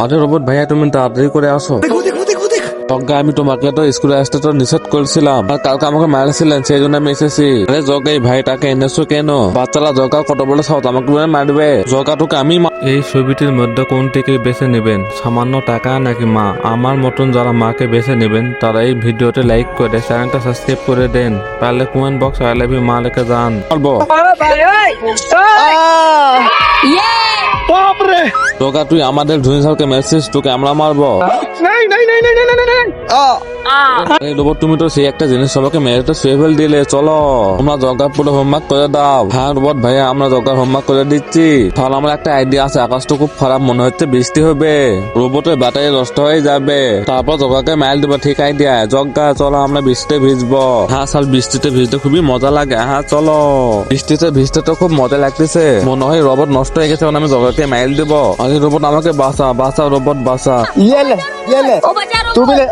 আরে রোবট ভাইয়া, তুমি তাড়াতাড়ি করে আসো। জগা, আমি তোমাকে তো স্কুলে আসতে তো নিষেধ করেছিলাম, আর কালকে আমাকে মারছিলেন, সেই জন্য আমি এসেছি। আরে জগা, এই ভাইটাকে এনেছো কেন? বাচ্চারা জগা কত বড় সাহস, আমাকে বলে মারবে? জগা তোকে আমি এই ছবিটির মধ্যে কোনটিকে বেছে নেবেন, সামান্য টাকা নাকি মা? আমার মতন যারা মাকে বেছে নেবেন তারা এই ভিডিওতে লাইক করে চ্যানেলটা সাবস্ক্রাইব করে দেন, পারলে comment box I love you মা লিখে যান। বলবো জগা, তুই আমাদের ধনী সালকে মেসেজ, তোকে আমরা মারবো। এই রোবট, তুমি তো সেই একটা জিনিস সবাইকে মেরে তো শুয়ে ফেল দিলে। চলো তোমরা জগা পুরো হোমওয়ার্ক করে দাও। হ্যাঁ রোবট ভাইয়া, আমরা জগার হোমওয়ার্ক করে দিচ্ছি। তাহলে আমার একটা আইডিয়া আছে, আকাশটা খুব খারাপ মনে হচ্ছে, বৃষ্টি হবে, রোবটের ব্যাটারি নষ্ট হয়ে যাবে, তারপর জগাকে মাইল দেবো। ঠিক আইডিয়া জগা, চলো আমরা বৃষ্টিতে ভিজবো। হ্যাঁ স্যার, বৃষ্টিতে ভিজতে খুবই মজা লাগে। হ্যাঁ চলো, বৃষ্টিতে ভিজতে তো খুব মজা লাগতেছে। মনে হয় রোবট নষ্ট হয়ে গেছে, আমি জগাকে মাইল দেবো। আরে রোবট আমাকে বাঁচা, বাঁচা রোবট বাঁচা। Yele, yele. ओ बचा तू भी ले